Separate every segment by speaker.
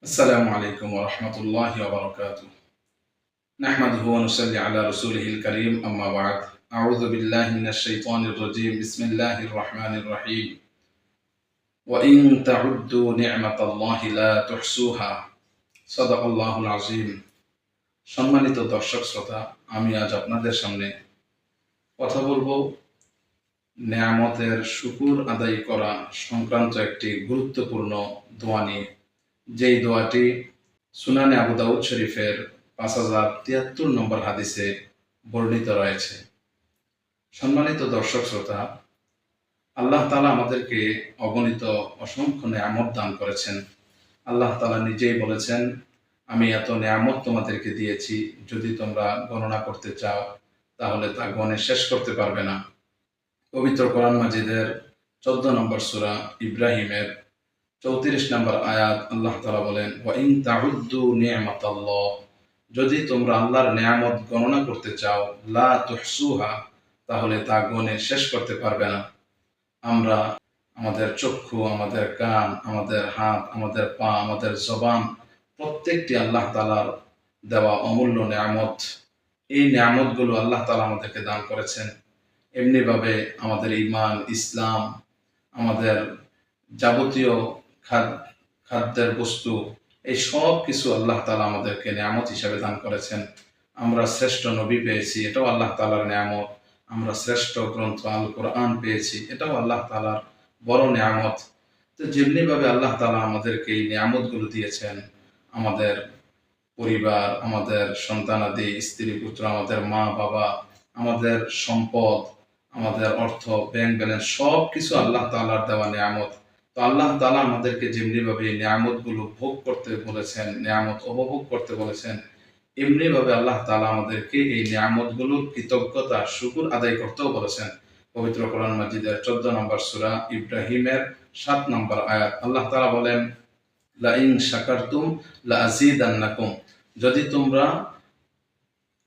Speaker 1: السلام عليكم ورحمة الله وبركاته. نحمده ونصلي على رسوله الكريم، أما بعد. أعوذ بالله من الشيطان الرجيم. بسم الله الرحمن الرحيم. وإن تعدوا نعمة الله لا تحصوها صدق الله العظيم. সম্মানিত দর্শক শ্রোতা, আমি আজ আপনাদের সামনে কথা বলবো নেয়ামতের শুকর আদায় করা সংক্রান্ত একটি গুরুত্বপূর্ণ দোয়া নিয়ে। যেই দোয়াটি সুনানে আবু দাউদ শরীফের 5073 নম্বর হাদিসে বর্ণিত রয়েছে। সম্মানিত দর্শক শ্রোতা, আল্লাহ তাআলা আমাদেরকে অগণিত অসংখ্য নেয়ামত দান করেছেন। আল্লাহ তাআলা নিজেই বলেছেন, আমি এত নেয়ামত তোমাদেরকে দিয়েছি, যদি তোমরা গণনা করতে চাও তাহলে তা গণে শেষ করতে পারবে না। পবিত্র কোরআন মাজিদের 14 নম্বর সূরা ইব্রাহিমের 34 নম্বর আয়াত আল্লাহ তাআলা বলেন, ওয়া ইন তাউদ্দু নি'মাতাল্লাহ, যদি তোমরা আল্লাহর নেয়ামত গণনা করতে চাও, লা তুহসুহা, তাহলে তা গণে শেষ করতে পারবে না। আমরা আমাদের চক্ষু, আমাদের কান, আমাদের হাত, আমাদের পা, আমাদের জবান, প্রত্যেকটি আল্লাহ তাআলার দেওয়া অমূল্য নেয়ামত। এই নেয়ামতগুলো আল্লাহ তাআলা আমাদেরকে দান করেছেন। এমনিভাবে আমাদের ঈমান, ইসলাম, আমাদের যাবতীয় খাদ্যের বস্তু, এই সব কিছু আল্লাহ তাআলা আমাদেরকে নেয়ামত হিসেবে দান করেছেন। আমরা শ্রেষ্ঠ নবী পেয়েছি, এটাও আল্লাহ তাআলার নেয়ামত। আমরা শ্রেষ্ঠ গ্রন্থ আল কোরআন পেয়েছি, এটাও আল্লাহ তাআলার বড় নেয়ামত। তো যেমনিভাবে আল্লাহ তাআলা আমাদেরকে এই নেয়ামতগুলো দিয়েছেন, আমাদের পরিবার, আমাদের সন্তানাদি, স্ত্রী পুত্র, আমাদের মা বাবা, আমাদের সম্পদ, আমাদের অর্থ, ব্যাংক ব্যালেন্স, সব কিছু আল্লাহ তাআলার দেওয়া নেয়ামত। তো আল্লাহ তাআলা আমাদেরকে যেমনিভাবে এই নেয়ামতগুলো ভোগ করতে বলেছেন, নেয়ামত উপভোগ করতে বলেছেন, এমনিভাবে আল্লাহ তাআলা আমাদেরকে এই নেয়ামতগুলোর কৃতজ্ঞতা, শুকর আদায় করতেও বলেছেন। পবিত্র কোরআন মাজিদের 14 নম্বর সূরা ইব্রাহিমের 7 নম্বর আয়াত আল্লাহ তাআলা বলেন, লা ইন শাকারতুম লা আযীদান্নাকুম, যদি তোমরা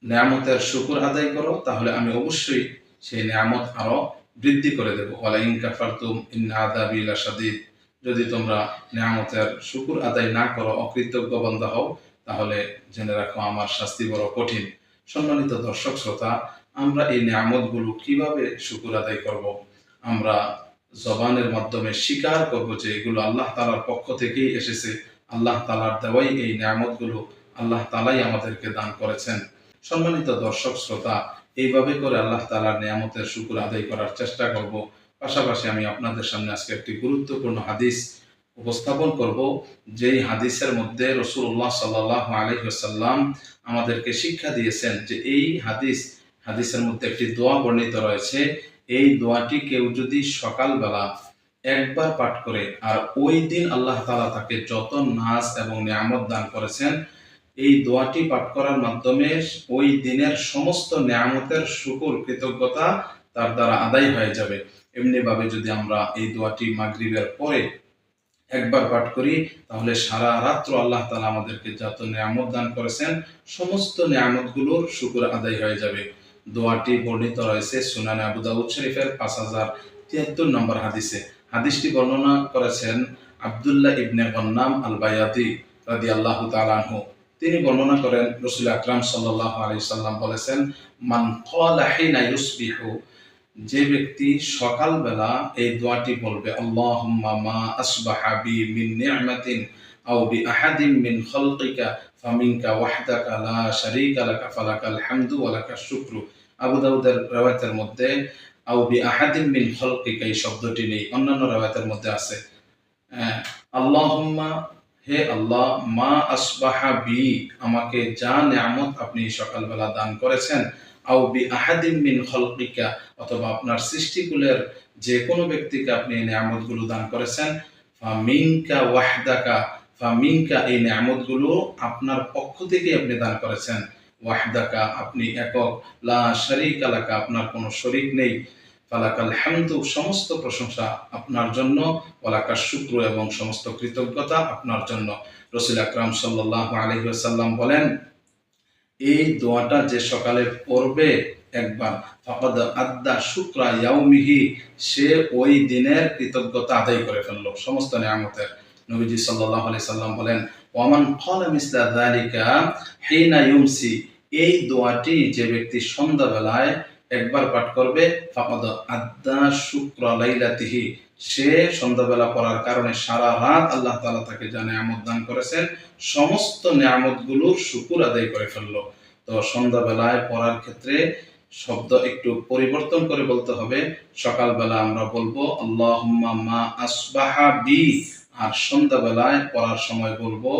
Speaker 1: নেয়ামতের শুকর আদায় করো তাহলে আমি অবশ্যই সেই নেয়ামত আরো বৃদ্ধি করে দেব। ওয়ালা ইন কাফারতুম ইন্না আযাবি লাশাদীদ, যদি তোমরা নেয়ামতের শুকর আদায় না করো, অকৃতজ্ঞ বান্দা হও, তাহলে জেনে রাখো আমার শাস্তি বড় কঠিন। সম্মানিত দর্শক শ্রোতা, আমরা এই নেয়ামতগুলো কিভাবে শুকর আদায় করব? আমরা জবানের মাধ্যমে স্বীকার করব যে এগুলো আল্লাহ তাআলার পক্ষ থেকেই এসেছে, আল্লাহ তাআলার দেওয়াই এই নেয়ামতগুলো, আল্লাহ তাআলাই আমাদেরকে দান করেছেন। সম্মানিত দর্শক শ্রোতা, এইভাবে করে আল্লাহ তাআলার নেয়ামতের শুকর আদায় করার চেষ্টা করব। পাশাপাশি আমি আপনাদের সামনে আজকে একটি গুরুত্বপূর্ণ হাদিস উপস্থাপন করব, যেই হাদিসের মধ্যে রাসূলুল্লাহ সাল্লাল্লাহু আলাইহি ওয়াসাল্লাম আমাদেরকে শিক্ষা দিয়েছেন যে এই হাদিসের মধ্যে একটি দোয়া বর্ণিত রয়েছে। এই দোয়াটি কেউ যদি সকালবেলা একবার পাঠ করে, আর ওই দিন আল্লাহ তাআলা তাকে যত নাজ এবং নেয়ামত দান করেছেন, এই দোয়াটি পাঠ করার মাধ্যমে ওই দিনের সমস্ত নেয়ামতের শুকর, কৃতজ্ঞতা তার দ্বারা আদায় হয়ে যাবে। এমনিভাবে যদি আমরা এই দোয়াটি মাগরিবের পরে একবার পাঠ করি, তাহলে সারা রাত্র আল্লাহ তাআলা আমাদেরকে যত নেয়ামত দান করেছেন, সমস্ত নেয়ামতগুলোর শুকর আদায় হয়ে যাবে। দোয়াটি বর্ণিত রয়েছে সুনানে আবু দাউদ শরীফের 5073 নম্বর হাদিসে। হাদিসটি বর্ণনা করেছেন আব্দুল্লাহ ইবনে গন্নাম আল বায়াতি রাদিয়াল্লাহু তাআলা আনহু। তিনি বর্ণনা করেন, রাসূল আকরাম সাল্লাল্লাহু আলাইহি সাল্লাম বলেছেন, মান ক্বালা হিনা ইউসবিহু, যে ব্যক্তি সকালবেলা এই দোয়াটি বলবে, আল্লাহুম্মা মা আসবাহা বি মিন নি'মাতিন আও বি আহাদিন মিন খালকিকা ফামিনকা ওয়াহদাকা লা শারীকা লাকা ফালাকাল হামদু ওয়া লাকাশ শুকরু। আবু দাউদের riwayতের মধ্যে আও বি আহাদিন মিন খালকিকা এই শব্দটি নেই, অন্যান্য riwayতের মধ্যে আছে। আল্লাহুম্মা, হে আল্লাহ, মা আসবাহা বি, আমাকে যা নেয়ামত আপনি সকালবেলা দান করেছেন, আও বি আহাদিন মিন খালকিকা, অথবা আপনার সৃষ্টিকুলের যে কোনো ব্যক্তিকে আপনি এই নেয়ামতগুলো দান করেছেন, ফামিনকা ওয়াহদাকা, ফামিনকা এই নেয়ামতগুলো আপনার পক্ষ থেকে আপনি দান করেছেন, ওয়াহদাকা আপনি একক, লা শারীকা লাকা আপনার কোনো শরীক নেই, ফালাকাল হামদু সমস্ত প্রশংসা আপনার জন্য, ওয়া লাকাশ শুকরু এবং সমস্ত কৃতজ্ঞতা আপনার জন্য। রাসূল আকরাম সাল্লাল্লাহু আলাইহি ওয়াসাল্লাম বলেন, এই দোয়াটা যে সকালে পড়বে একবার, ফাকাদ আদ্দা শুকরা ইয়াউমিহি, সে ওই দিনের কৃতজ্ঞতা আদায় করে ফেললো সমস্ত নিয়ামতের। নবীজি সাল্লাল্লাহু আলাইহি সাল্লাম বলেন, ওয়ামান ক্বালা মিসলা যালিকা হিনা ইউমসি, এই দোয়াটি যে ব্যক্তি সন্ধ্যাবেলায় একবার পাঠ করবে, ফাকাদ আদ্দা শুকরা লাইলাতিহি, সে সন্ধ্যাবেলা পড়ার কারণে সারা রাত আল্লাহ তাআলা তাকে যা নিয়ামত দান করেছেন সমস্ত নিয়ামতগুলোর শুকর আদায় করে ফেললো। তো সন্ধ্যাবেলায় পড়ার ক্ষেত্রে শব্দ একটু পরিবর্তন করে বলতে হবে। সকালবেলা আমরা বলবো আল্লাহুম্মা মা আসবাহা বি, আর সন্ধ্যাবেলায় পড়ার সময় বলবো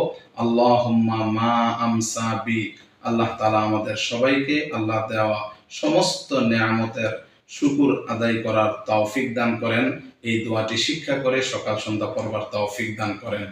Speaker 1: আল্লাহুম্মা মা আমসা বি। আল্লাহ তাআলা আমাদের সবাইকে আল্লাহ দেওয়া সমস্ত নিয়ামতের শুকর আদায় করার তৌফিক দান করেন। এই দোয়াটি শিক্ষা করে সকাল সন্ধ্যা পড়বার তৌফিক দান করেন।